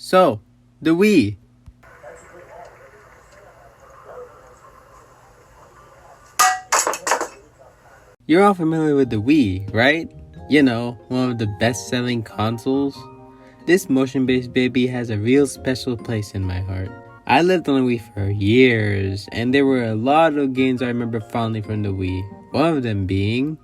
So, the Wii. You're all familiar with the Wii, right? You know, one of the best-selling consoles. This motion-based baby has a real special place in my heart. I lived on the Wii for years, and there were a lot of games I remember fondly from the Wii. One of them being...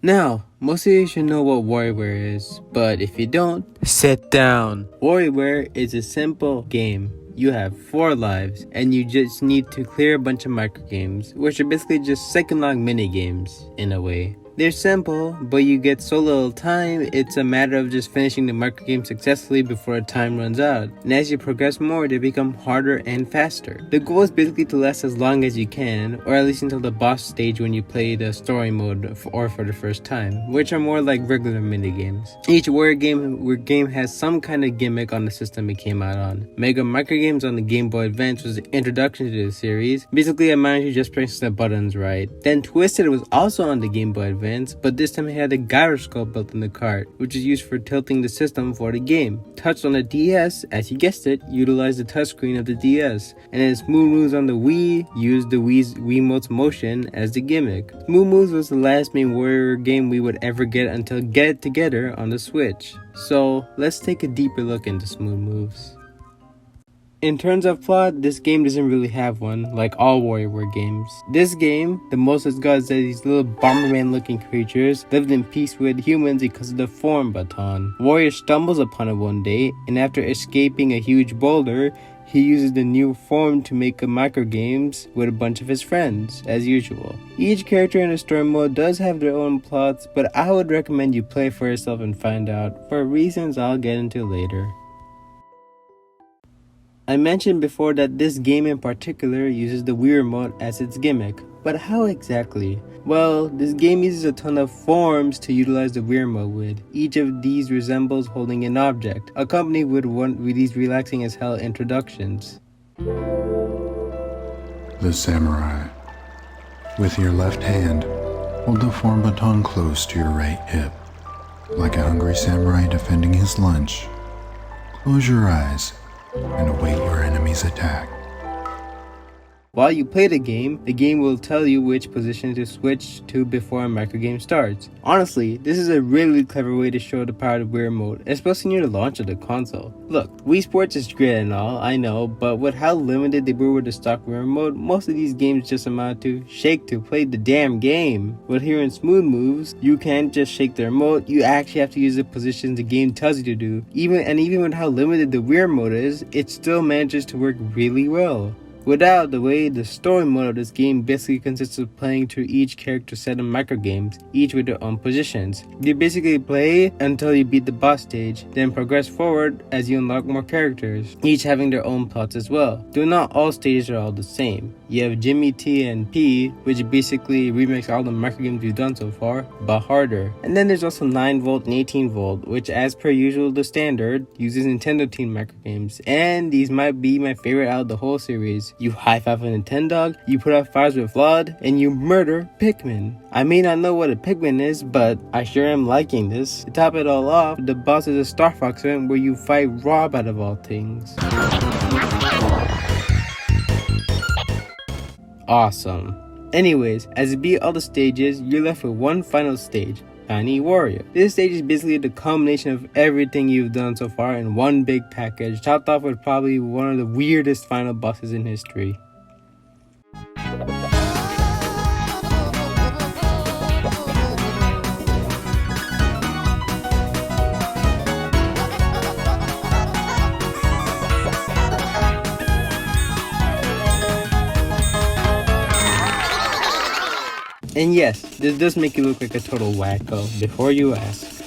Now, most of you should know what WarioWare is, but if you don't, sit down. WarioWare is a simple game. You have 4 lives, and you just need to clear a bunch of microgames, which are basically just second-log mini-games, in a way. They're simple, but you get so little time, it's a matter of just finishing the microgame successfully before time runs out. And as you progress more, they become harder and faster. The goal is basically to last as long as you can, or at least until the boss stage when you play the story mode or for the first time, which are more like regular minigames. Each Wario game has some kind of gimmick on the system it came out on. Mega Microgames on the Game Boy Advance was the introduction to the series. Basically, it managed to just press the buttons right. Then Twisted was also on the Game Boy Advance, but this time it had a gyroscope built in the cart, which is used for tilting the system for the game. Touched on the DS, as you guessed it, utilized the touchscreen of the DS, and then Smooth Moves on the Wii used the Wiimote's motion as the gimmick. Smooth Moves was the last main Warrior game we would ever get until Get It Together on the Switch. So let's take a deeper look into Smooth Moves. In terms of plot, this game doesn't really have one, like all WarioWare games. This game, the most it's got is that these little Bomberman-looking creatures lived in peace with humans because of the form baton. Wario stumbles upon it one day, and after escaping a huge boulder, he uses the new form to make a microgames with a bunch of his friends, as usual. Each character in the story mode does have their own plots, but I would recommend you play for yourself and find out, for reasons I'll get into later. I mentioned before that this game in particular uses the Wii Remote as its gimmick, but how exactly? Well, this game uses a ton of forms to utilize the Wii Remote with. Each of these resembles holding an object, accompanied with these relaxing as hell introductions. The Samurai. With your left hand, hold the form baton close to your right hip. Like a hungry samurai defending his lunch. Close your eyes and await your enemy's attack. While you play the game will tell you which position to switch to before a microgame starts. Honestly, this is a really clever way to show the power of Wii Remote, especially near the launch of the console. Look, Wii Sports is great and all, I know, but with how limited they were with the stock Wii Remote, most of these games just amount to shake to play the damn game. But here in Smooth Moves, you can't just shake the remote, you actually have to use the positions the game tells you to do. Even with how limited the Wii Remote is, it still manages to work really well. Without the way, the story mode of this game basically consists of playing through each character's set of microgames, each with their own positions. You basically play until you beat the boss stage, then progress forward as you unlock more characters, each having their own plots as well. Though not all stages are all the same. You have Jimmy T and P, which basically remakes all the microgames you've done so far, but harder. And then there's also 9V and 18V, which as per usual the standard, uses Nintendo Team microgames, and these might be my favorite out of the whole series. You high-five a Nintendo, you put out fires with Vlad, and you murder Pikmin. I may not know what a Pikmin is, but I sure am liking this. To top it all off, the boss is a Star Fox event where you fight Rob out of all things. Awesome. Anyways, as you beat all the stages, you're left with one final stage, Tiny Warrior. This stage is basically the culmination of everything you've done so far in one big package, topped off with probably one of the weirdest final bosses in history. And yes, this does make you look like a total wacko, before you ask.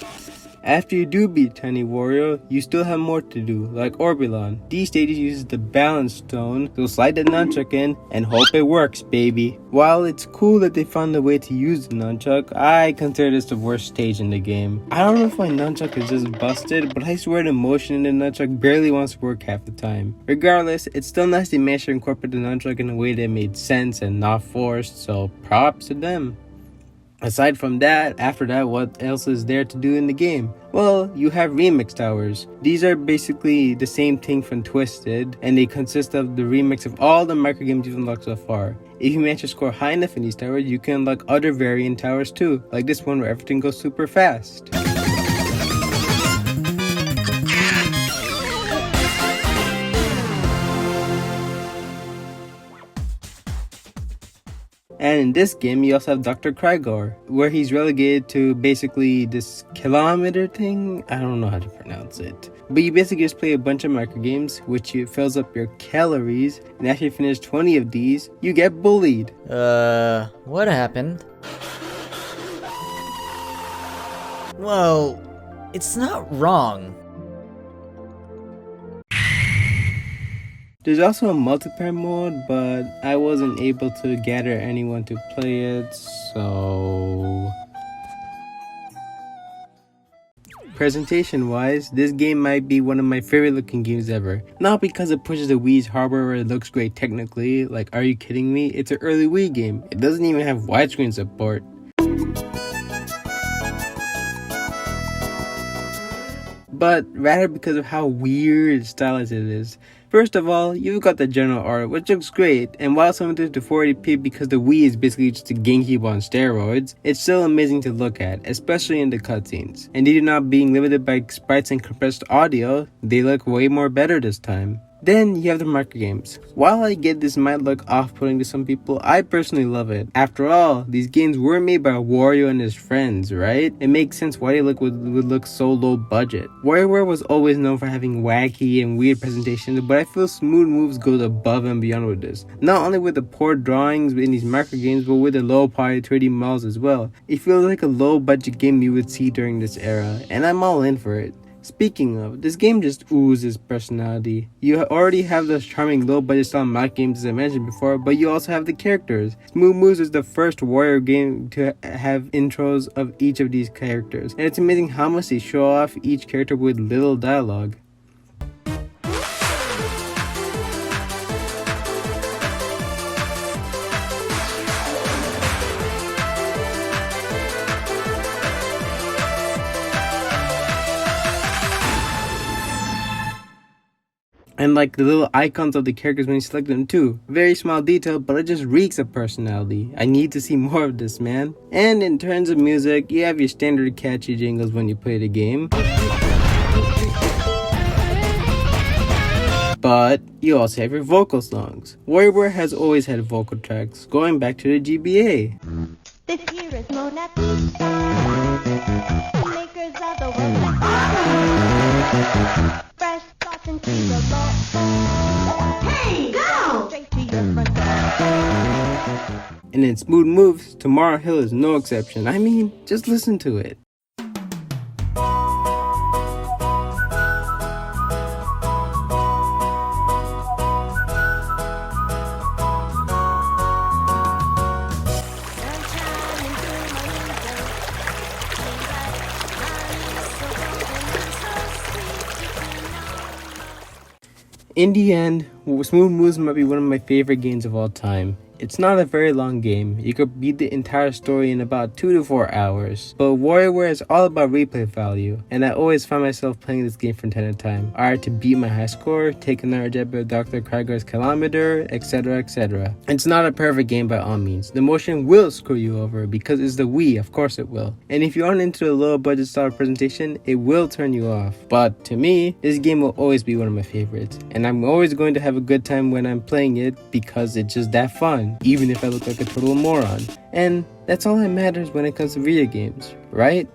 After you do beat Tiny Wario, you still have more to do, like Orbulon. These stages uses the balance stone, so slide the nunchuck in and hope it works, baby. While it's cool that they found a way to use the nunchuck, I consider this the worst stage in the game. I don't know if my nunchuck is just busted, but I swear the motion in the nunchuck barely wants to work half the time. Regardless, it's still nice they managed to incorporate the nunchuck in a way that made sense and not forced, so props to them. Aside from that, after that, what else is there to do in the game? Well, you have remix towers. These are basically the same thing from Twisted, and they consist of the remix of all the microgames you've unlocked so far. If you manage to score high enough in these towers, you can unlock other variant towers too, like this one where everything goes super fast. And in this game, you also have Dr. Krygor, where he's relegated to basically this kilometer thing. I don't know how to pronounce it. But you basically just play a bunch of microgames, which fills up your calories. And after you finish 20 of these, you get bullied. What happened? Well, it's not wrong. There's also a multiplayer mode, but I wasn't able to gather anyone to play it, so... Presentation-wise, this game might be one of my favorite looking games ever. Not because it pushes the Wii's hardware where it looks great technically, like are you kidding me? It's an early Wii game. It doesn't even have widescreen support. But rather because of how weird stylized it is. First of all, you've got the general art, which looks great, and while some of it is to 480p because the Wii is basically just a GameCube on steroids, it's still amazing to look at, especially in the cutscenes. And due to not being limited by sprites and compressed audio, they look way more better this time. Then you have the microgames. While I get this might look off-putting to some people, I personally love it. After all, these games were made by Wario and his friends, right? It makes sense why they would look so low budget. WarioWare was always known for having wacky and weird presentations, but I feel Smooth Moves goes above and beyond with this. Not only with the poor drawings in these microgames, but with the low poly 3D models as well. It feels like a low budget game you would see during this era, and I'm all in for it. Speaking of, this game just oozes personality. You already have those charming low-budget style mech games as I mentioned before, but you also have the characters. Smooth Moves is the first Wario game to have intros of each of these characters, and it's amazing how much they show off each character with little dialogue. And like the little icons of the characters when you select them too. Very small detail, but it just reeks of personality. I need to see more of this, man. And in terms of music, you have your standard catchy jingles when you play the game. But you also have your vocal songs. WarioWare has always had vocal tracks, going back to the GBA. This here is Mona Pizza, makers of the world. Fresh sauce and cheese are low. Hey, go! Straight to your front door. And in Smooth Moves, Tomorrow Hill is no exception. I mean, just listen to it. In the end, Smooth Moves might be one of my favorite games of all time. It's not a very long game. You could beat the entire story in about 2 to 4 hours. But WarioWare is all about replay value, and I always find myself playing this game from time to time. Either to beat my high score, take another jab at Dr. Krygor's kilometer, etc, etc. It's not a perfect game by all means. The motion will screw you over because it's the Wii, of course it will. And if you aren't into the low budget style presentation, it will turn you off. But to me, this game will always be one of my favorites. And I'm always going to have a good time when I'm playing it because it's just that fun. Even if I look like a total moron. And that's all that matters when it comes to video games, right?